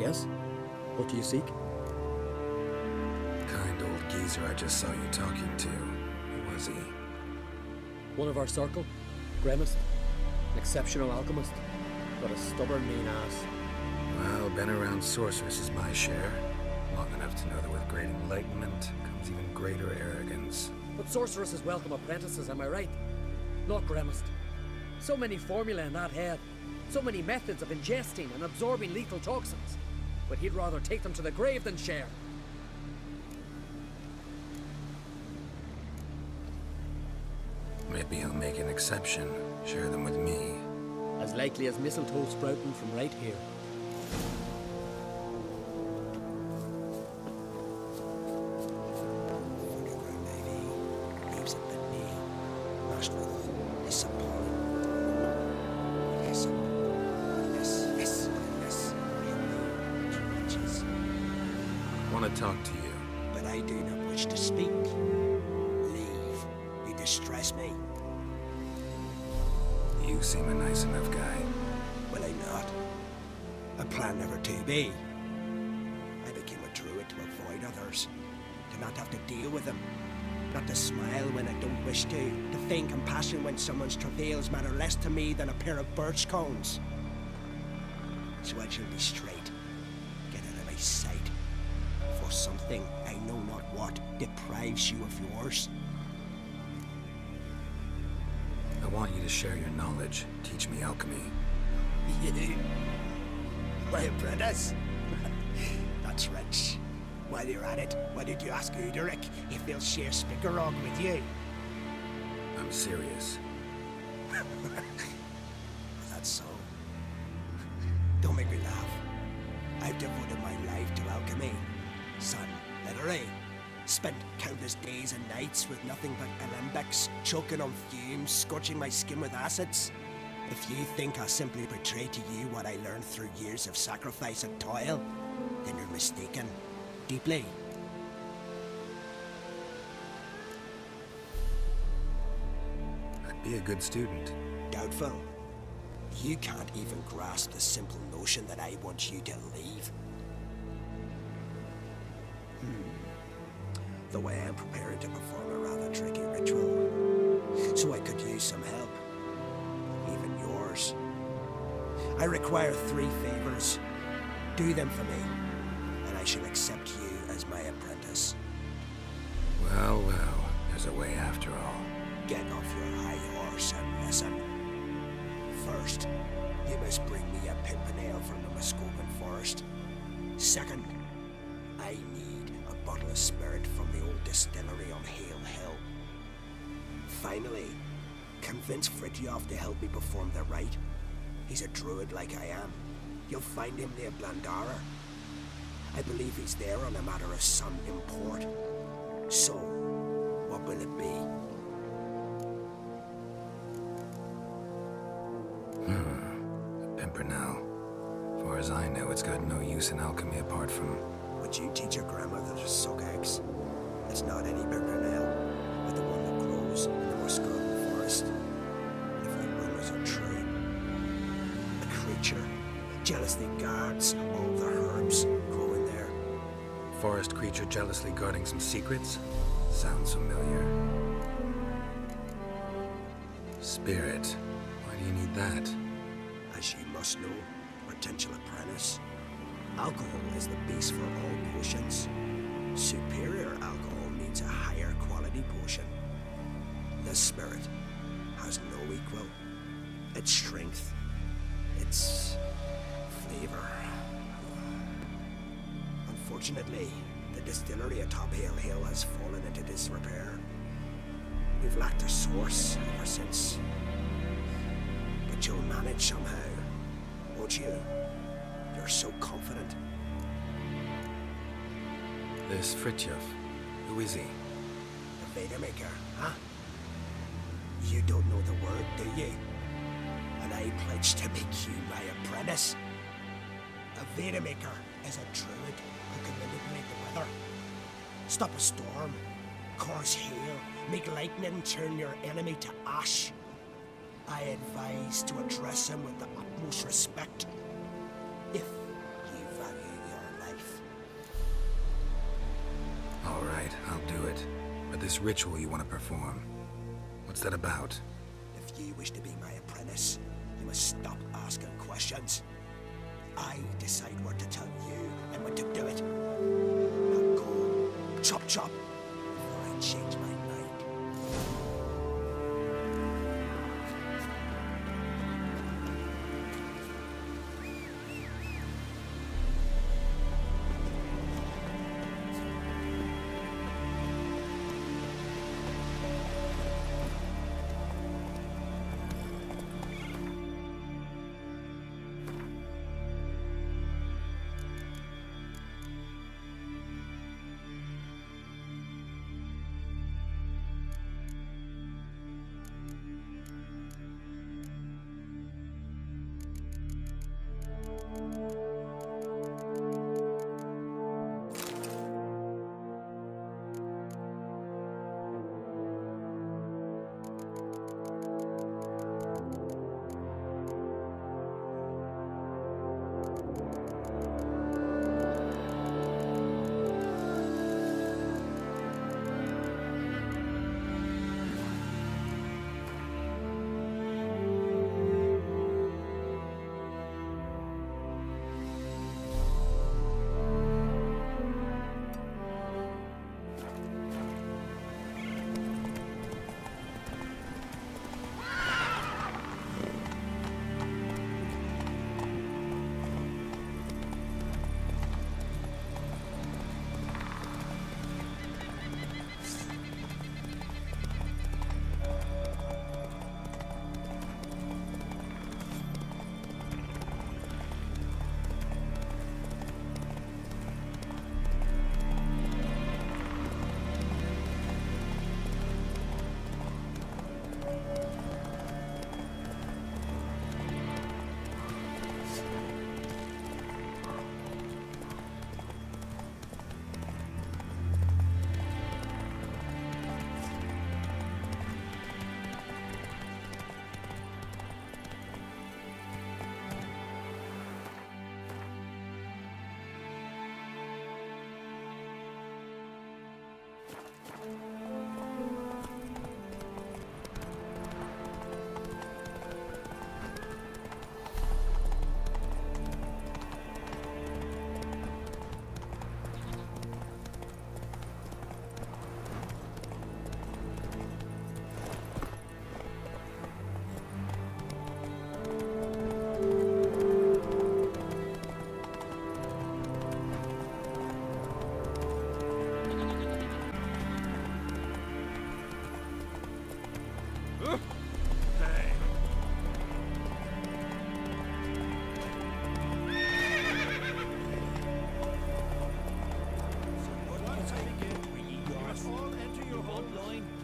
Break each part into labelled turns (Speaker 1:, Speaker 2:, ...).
Speaker 1: Yes? What do you seek?
Speaker 2: Kind old geezer I just saw you talking to. Who was he?
Speaker 1: One of our circle. Gremist. An exceptional alchemist. But a stubborn, mean ass.
Speaker 2: Well, been around sorceress is my share. Long enough to know that with great enlightenment comes even greater arrogance.
Speaker 1: But sorceresses welcome apprentices, am I right? Not Gremist. So many formulae in that head. So many methods of ingesting and absorbing lethal toxins. But he'd rather take them to the grave than share.
Speaker 2: Maybe he'll make an exception. Share them with me.
Speaker 1: As likely as mistletoe sprouting from right here.
Speaker 2: Want to talk to you.
Speaker 3: But I do not wish to speak. Leave. You distress me.
Speaker 2: You seem a nice enough guy.
Speaker 3: Well, I'm not. I plan never to be. I became a druid to avoid others. To not have to deal with them. Not to smile when I don't wish to. To feign compassion when someone's travails matter less to me than a pair of birch cones. So I shall be straight. Get out of my sight. For something, I know not what, deprives you of yours.
Speaker 2: I want you to share your knowledge. Teach me alchemy.
Speaker 3: You? My apprentice? That's rich. While you're at it, why did you ask Uderic if he'll share Spickerog with you?
Speaker 2: I'm serious.
Speaker 3: That's so. Don't make me laugh. I've devoted my life to alchemy. Son, literally. Spent countless days and nights with nothing but alembics, choking on fumes, scorching my skin with acids. If you think I simply portray to you what I learned through years of sacrifice and toil, then you're mistaken. Deeply.
Speaker 2: I'd be a good student.
Speaker 3: Doubtful. You can't even grasp the simple notion that I want you to leave. The way I'm preparing to perform a rather tricky ritual. So I could use some help. Even yours. I require 3 favors. Do them for me, and I shall accept you as my apprentice.
Speaker 2: Well, well, there's a way after all.
Speaker 3: Get off your high horse and listen. First, you must bring me a pimpernel from the Muscovan forest. Second, I need a bottle of spirit from the old distillery on Hale Hill. Finally, convince Fritjof to help me perform the rite. He's a druid like I am. You'll find him near Blandara. I believe he's there on a matter of some import. So, what will it be?
Speaker 2: A pimpernel. Far as I know, it's got no use in alchemy apart from...
Speaker 3: Would you teach your grandmother to suck eggs? It's not any pimpernel, but the one that grows in the Muscovan forest. If the rumors are true, a creature jealously guards all the herbs growing there.
Speaker 2: Forest creature jealously guarding some secrets? Sounds familiar. Spirit. Why do you need that?
Speaker 3: As you must know, potential apprentice, alcohol is the base for all potions. Superior alcohol means a higher quality potion. The spirit has no equal. Its strength, its flavor. Unfortunately, the distillery atop Hale Hill has fallen into disrepair. We've lacked a source ever since. But you'll manage somehow, won't you? You're so confident.
Speaker 2: This Fritjof, who is he?
Speaker 3: The Veda Maker, huh? You don't know the word, do you? And I pledge to make you my apprentice. A Veda Maker is a druid who can manipulate the weather. Stop a storm, cause hail, make lightning turn your enemy to ash. I advise to address him with the utmost respect, if you value
Speaker 2: this ritual you want to perform. What's that about?
Speaker 3: If ye wish to be my apprentice, you must stop asking questions. I decide what to tell you and when to do it. Now go, chop chop, before I change my mind.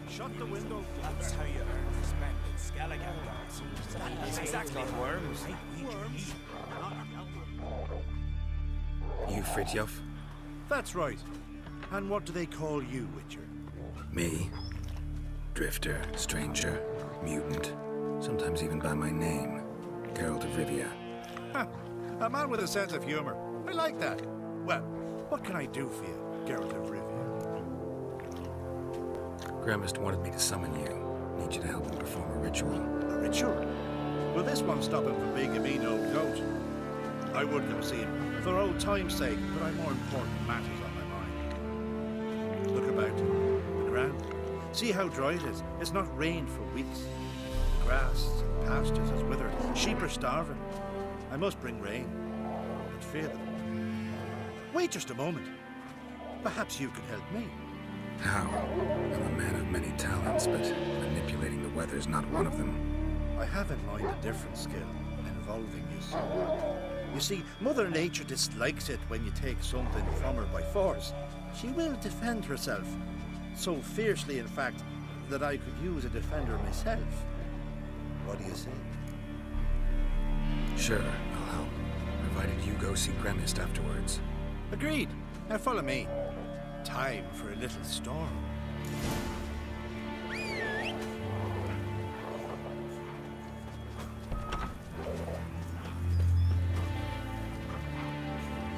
Speaker 4: Shut the window. That's how you earn respect in Skellige. That's exactly worms. Worms.
Speaker 2: You Fritjof?
Speaker 4: That's right. And what do they call you, Witcher?
Speaker 2: Me? Drifter, stranger, mutant. Sometimes even by my name. Geralt of Rivia.
Speaker 4: Ha! A man with a sense of humor. I like that. Well, what can I do for you, Geralt of Rivia?
Speaker 2: Gremist wanted me to summon you. Need you to help him perform a ritual.
Speaker 4: A ritual? Will this one stop him from being a mean old goat? I would go see him, for old time's sake, but I've more important matters on my mind. Look about you. The ground. See how dry it is. It's not rained for weeks. The grass and pastures is withered. Sheep are starving. I must bring rain. But fear them. Wait just a moment. Perhaps you could help me.
Speaker 2: How? I'm a man of many talents, but manipulating the weather's not one of them.
Speaker 4: I have in mind a different skill, involving use. You see, Mother Nature dislikes it when you take something from her by force. She will defend herself. So fiercely, in fact, that I could use a defender myself. What do you say?
Speaker 2: Sure, I'll help. Provided you go see Gremist afterwards.
Speaker 4: Agreed. Now follow me. Time for a little storm.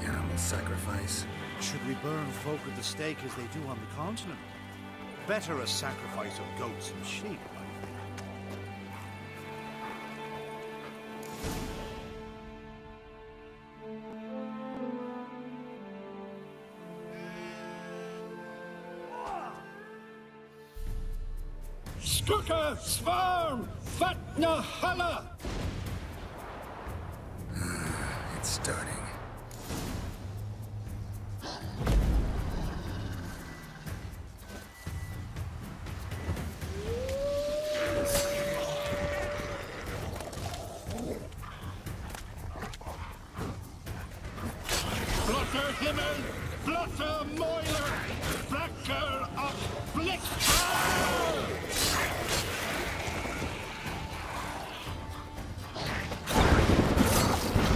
Speaker 2: Animal sacrifice.
Speaker 4: Should we burn folk at the stake as they do on the continent? better a sacrifice of goats and sheep, I think.
Speaker 3: Skuka Svarm Fatna Hala!
Speaker 2: It's starting.
Speaker 3: Blotter Himmel! Blotter Moiler! Blacker of Blick!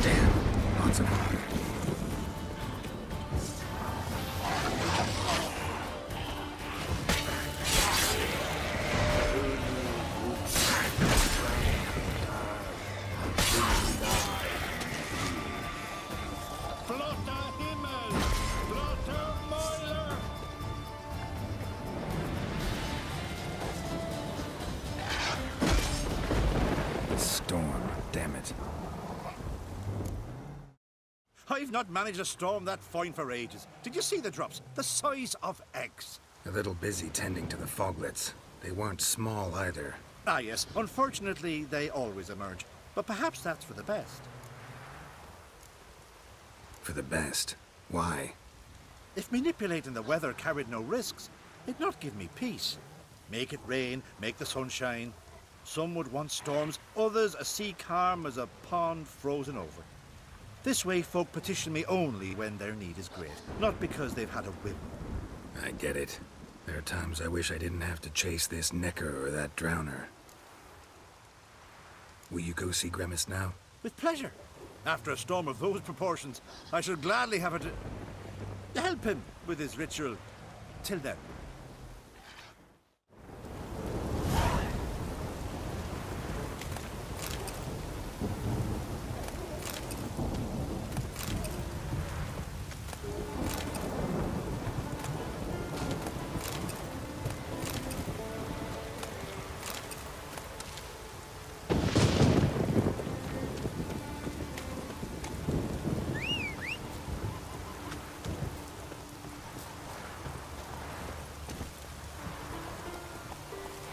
Speaker 2: Damn, lots of water.
Speaker 3: Blotter Himmel! Blotter Moiler!
Speaker 2: Storm, damn it.
Speaker 4: I've not managed a storm that fine for ages. Did you see the drops? The size of eggs.
Speaker 2: A little busy tending to the foglets. They weren't small either.
Speaker 4: Ah, yes. Unfortunately, they always emerge. But perhaps that's for the best.
Speaker 2: For the best. Why?
Speaker 4: If manipulating the weather carried no risks, it'd not give me peace. Make it rain, make the sun shine. Some would want storms, others a sea calm as a pond frozen over. This way folk petition me only when their need is great, not because they've had a whim.
Speaker 2: I get it. There are times I wish I didn't have to chase this necker or that drowner. Will you go see Grimace now?
Speaker 4: With pleasure. After a storm of those proportions, I should gladly have her to help him with his ritual. Till then.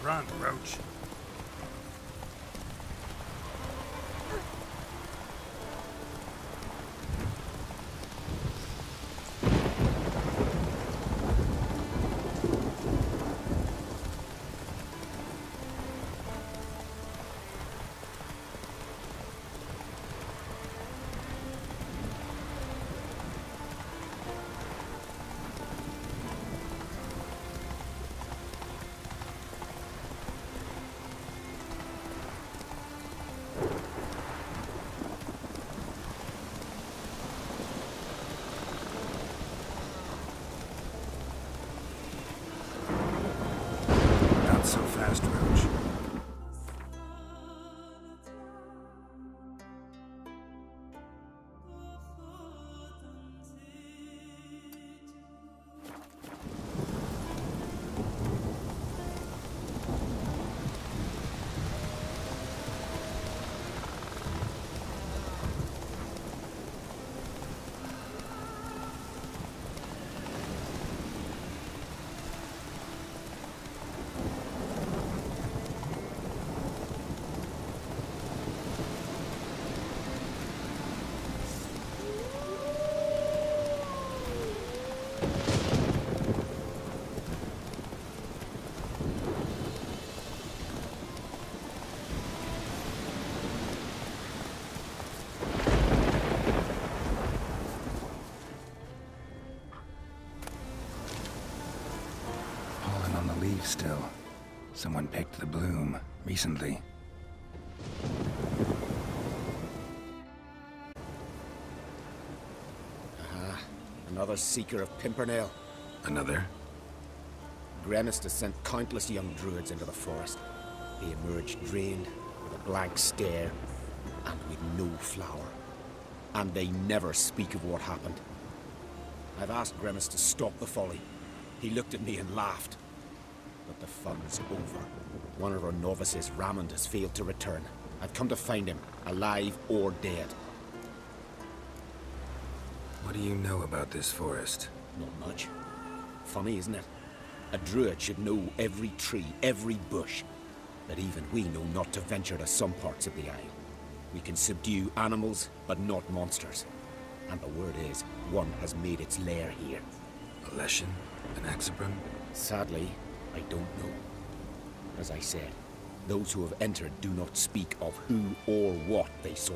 Speaker 2: Run, Roach. So fast, Roach. Still. Someone picked the bloom recently.
Speaker 3: Another seeker of Pimpernel.
Speaker 2: Another?
Speaker 3: Grimace has sent countless young druids into the forest. They emerge drained, with a blank stare, and with no flower. And they never speak of what happened. I've asked Grimace to stop the folly. He looked at me and laughed.
Speaker 5: but the fun's over. One of our novices, Raymond, has failed to return. I've come to find him, alive or dead.
Speaker 2: What do you know about this forest?
Speaker 5: Not much. Funny, isn't it? A druid should know every tree, every bush. But even we know not to venture to some parts of the isle. We can subdue animals, but not monsters. And the word is, one has made its lair here.
Speaker 2: A Leshen? An Exabron?
Speaker 5: Sadly, I don't know. As I said, those who have entered do not speak of who or what they saw.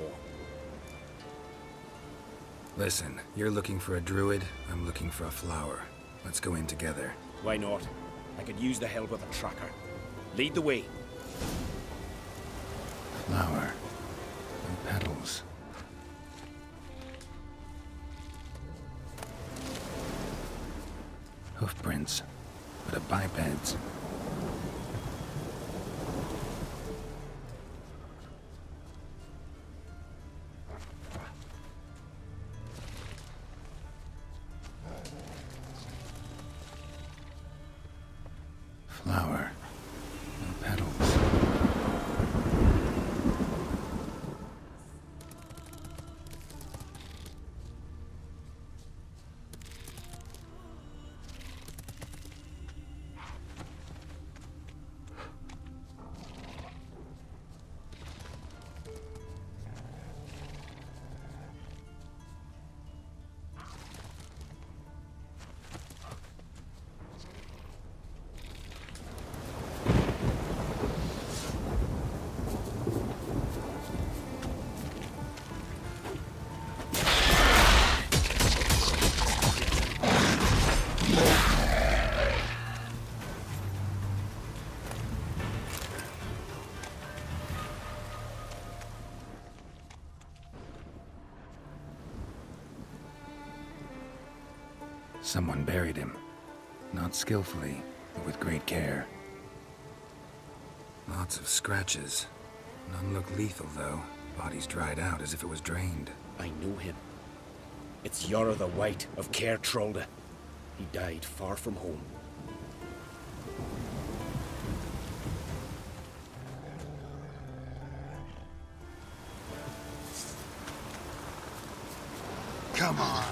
Speaker 2: Listen, you're looking for a druid, I'm looking for a flower. Let's go in together.
Speaker 5: Why not? I could use the help of a tracker. Lead the way.
Speaker 2: Flower. No petals. Hoofprints, but a biped's. Flower, no petals. Someone buried him. Not skillfully, but with great care. Lots of scratches. None look lethal, though. Body's dried out as if it was drained.
Speaker 5: I know him. It's Yara the White of Caer Trolda. He died far from home.
Speaker 4: Come on.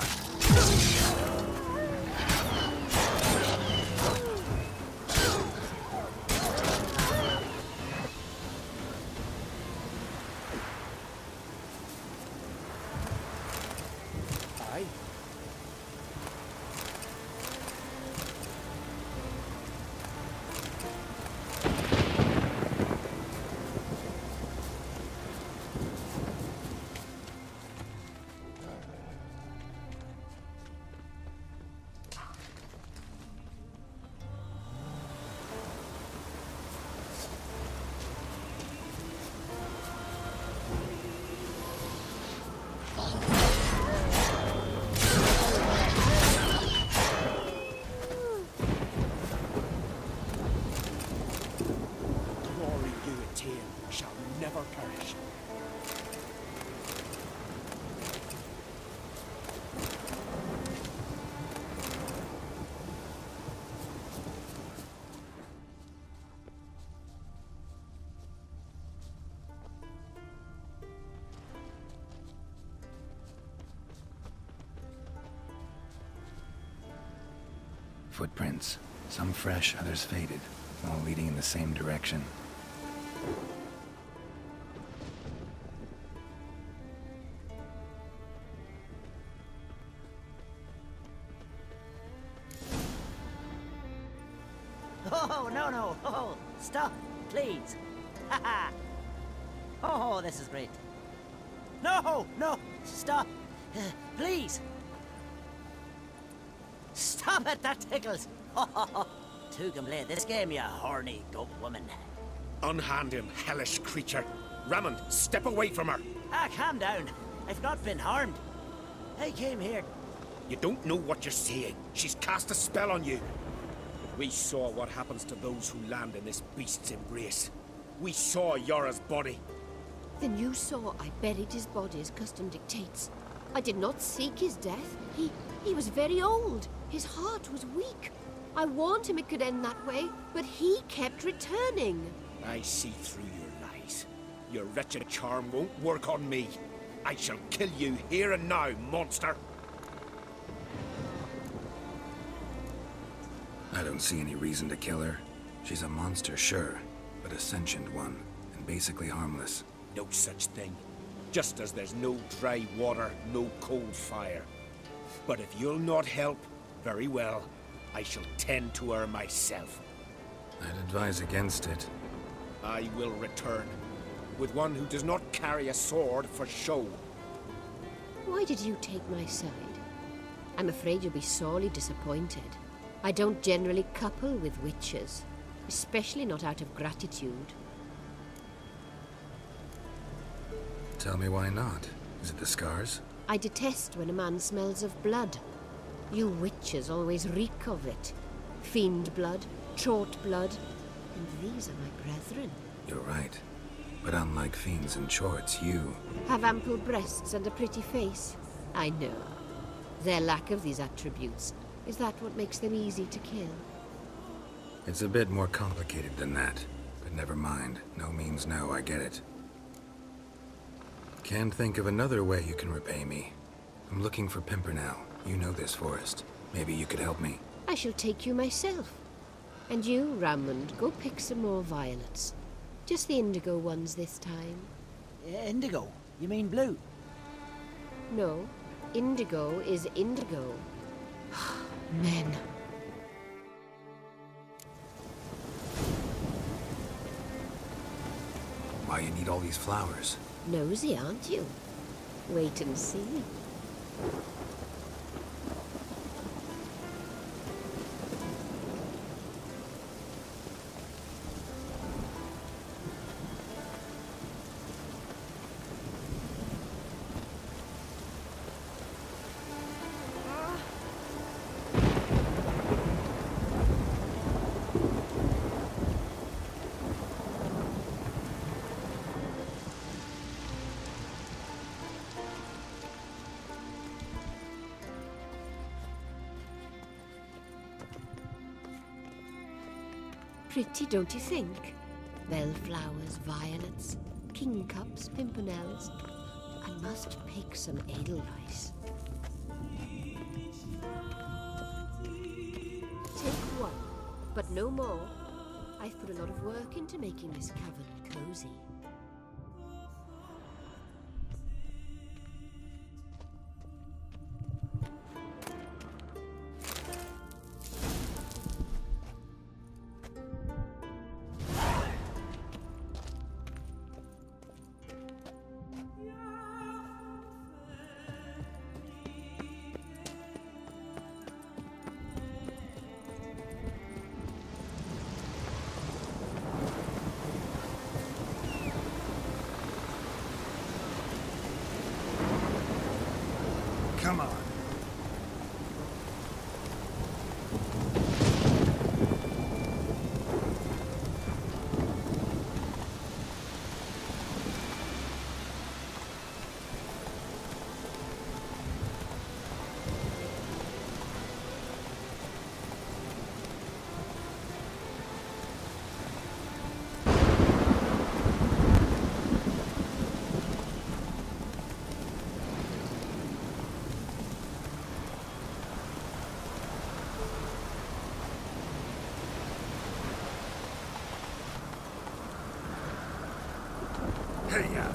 Speaker 2: Footprints. Some fresh, others faded, all leading in the same direction.
Speaker 6: Oh, no. Oh, stop, please. Haha. Oh, this is great. No, stop. Please. Stop it, that tickles. Two can play this game, you horny goat woman.
Speaker 5: Unhand him, hellish creature. Raymond, step away from her.
Speaker 6: Calm down. I've not been harmed. I came here.
Speaker 5: You don't know what you're saying. She's cast a spell on you. We saw what happens to those who land in this beast's embrace. We saw Yara's body.
Speaker 7: Then you saw I buried his body as custom dictates. I did not seek his death. He was very old. His heart was weak. I warned him it could end that way, but he kept returning.
Speaker 5: I see through your lies. Your wretched charm won't work on me. I shall kill you here and now, monster!
Speaker 2: I don't see any reason to kill her. She's a monster, sure, but a sentient one, and basically harmless.
Speaker 5: No such thing. Just as there's no dry water, no cold fire. But if you'll not help, very well. I shall tend to her myself.
Speaker 2: I'd advise against it.
Speaker 5: I will return, with one who does not carry a sword for show.
Speaker 7: Why did you take my side? I'm afraid you'll be sorely disappointed. I don't generally couple with witches, especially not out of gratitude.
Speaker 2: Tell me why not. Is it the scars?
Speaker 7: I detest when a man smells of blood. You witches always reek of it. Fiend blood, chort blood, and these are my brethren.
Speaker 2: You're right. But unlike fiends and chorts, you...
Speaker 7: Have ample breasts and a pretty face. I know. Their lack of these attributes, is that what makes them easy to kill?
Speaker 2: It's a bit more complicated than that. But never mind. No means no, I get it. Can't think of another way you can repay me. I'm looking for Pimpernel. You know this forest. Maybe you could help me.
Speaker 7: I shall take you myself. And you, Rammond, go pick some more violets. Just the indigo ones this time.
Speaker 6: Indigo? You mean blue?
Speaker 7: No, indigo is indigo. Men.
Speaker 2: Why you need all these flowers?
Speaker 7: Nosy, aren't you? Wait and see. Pretty, don't you think? Bellflowers, violets, kingcups, pimpernels. I must pick some edelweiss. Take one, but no more. I've put a lot of work into making this cavern cozy.
Speaker 4: Come on. Hey-ya.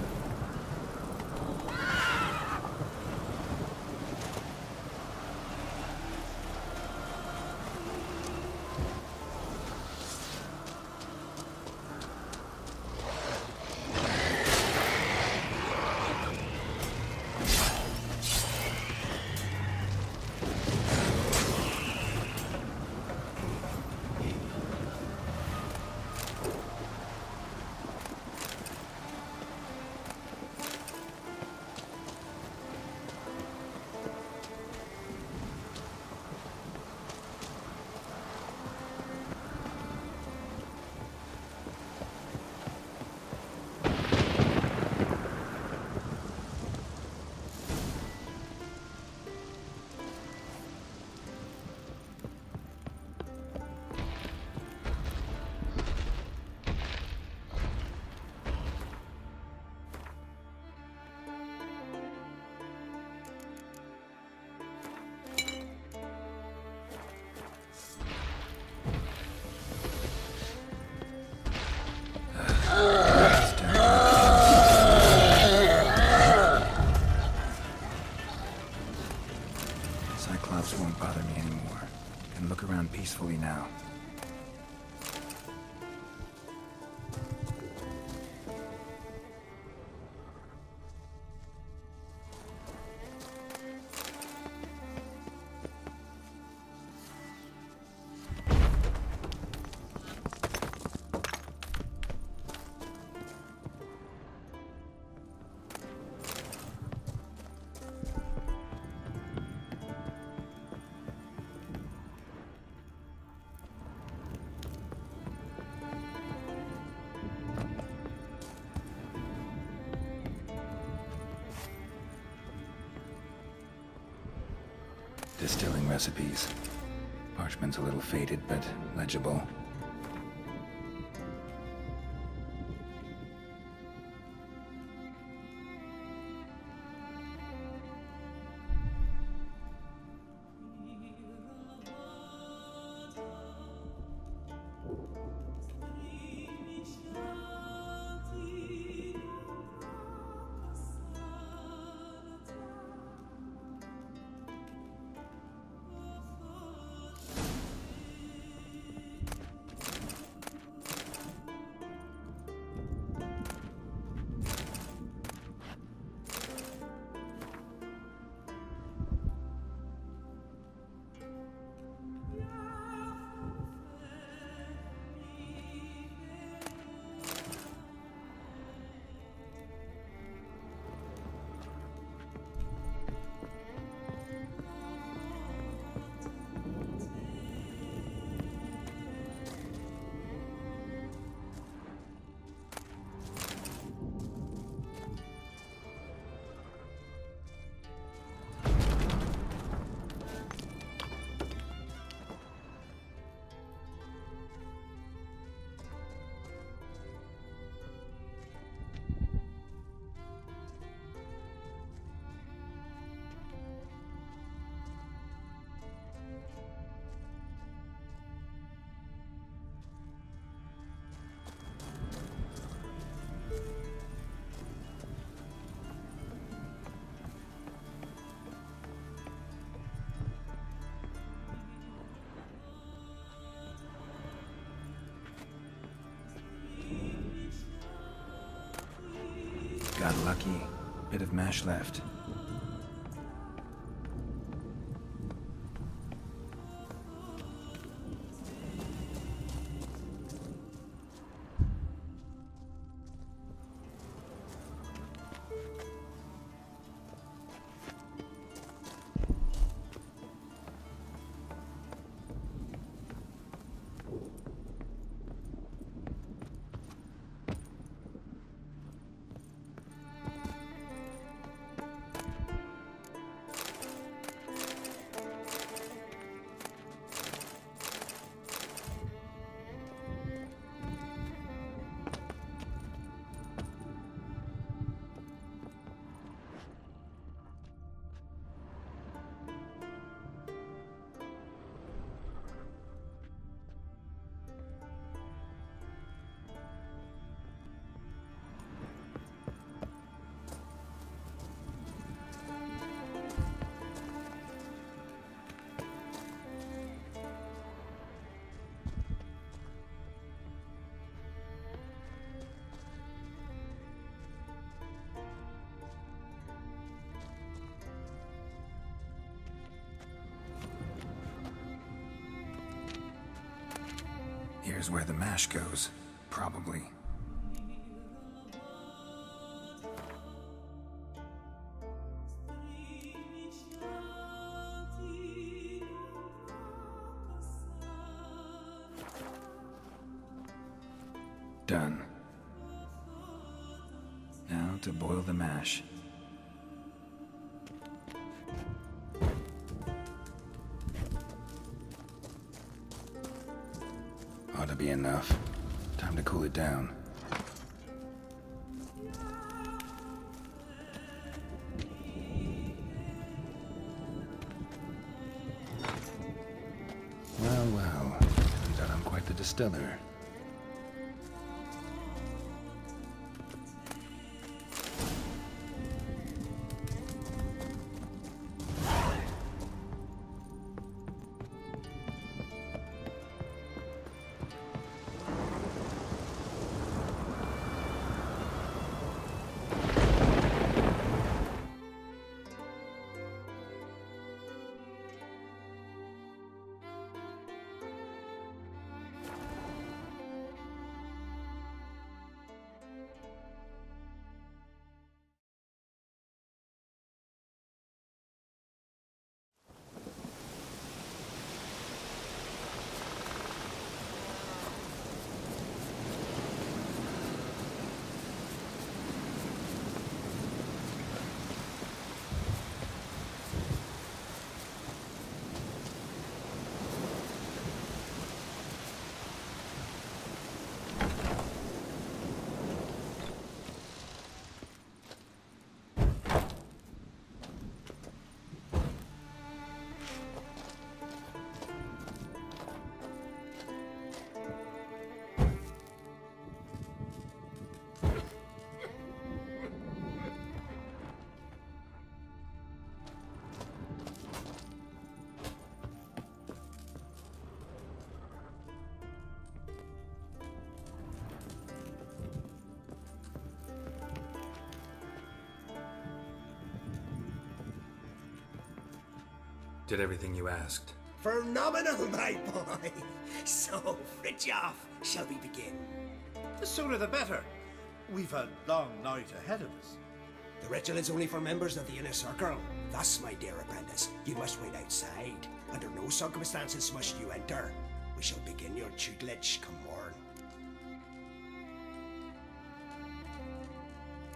Speaker 2: Distilling recipes. Parchment's a little faded, but legible. Got lucky. Bit of mash left. Here's where the mash goes, probably. Done. Now to boil the mash. Ought to be enough. Time to cool it down. Well, well. Turns out I'm quite the distiller. did everything you asked.
Speaker 3: Phenomenal, my boy. So, Fritjof, shall we begin?
Speaker 4: The sooner the better. We've a long night ahead of us.
Speaker 3: The ritual is only for members of the inner circle. Thus, my dear apprentice, you must wait outside. Under no circumstances must you enter. We shall begin your tutelage come morn.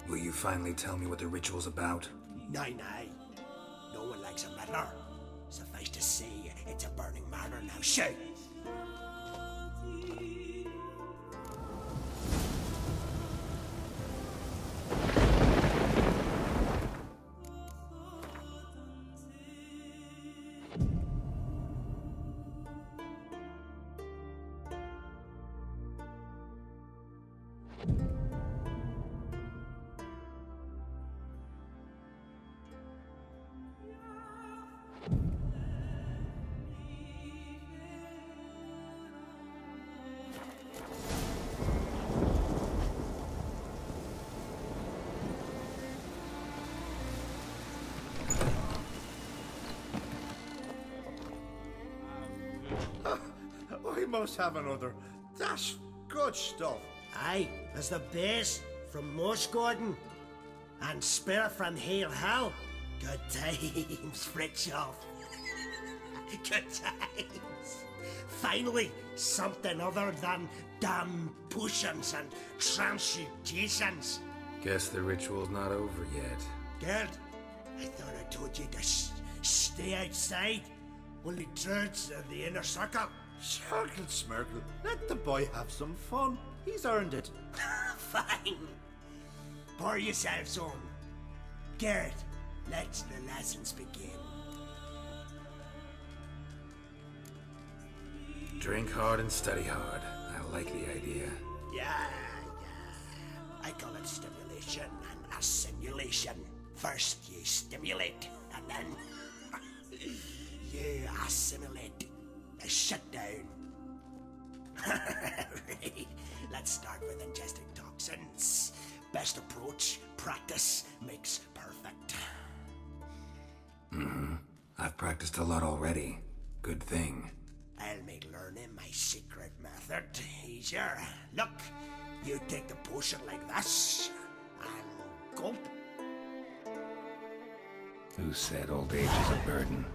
Speaker 2: Will you finally tell me what the ritual's about?
Speaker 3: Nay, nay. No one likes a meddler. Suffice to say, it's a burning matter now. Shout!
Speaker 4: We must have another. That's good stuff.
Speaker 3: Aye, as the base from Moss Gordon and Spirit from Hale Hell. Good times, Fritjof. Good times. Finally, something other than damn potions and transmutations.
Speaker 2: Guess the ritual's not over yet.
Speaker 3: Good. I thought I told you to stay outside. Only turds of the inner circle.
Speaker 4: Smirkle, Smirkle. Let the boy have some fun. He's earned it.
Speaker 3: Fine. Pour yourselves on. Garrett, let the lessons begin.
Speaker 2: Drink hard and study hard. I like the idea.
Speaker 3: Yeah. I call it stimulation and assimilation. First you stimulate, and then you assimilate. Shut down. Right. Let's start with ingesting toxins. Best approach, practice makes perfect.
Speaker 2: I've practiced a lot already. Good thing.
Speaker 3: I'll make learning my secret method easier. Look, you take the potion like this, and gulp.
Speaker 2: Who said old age is a burden?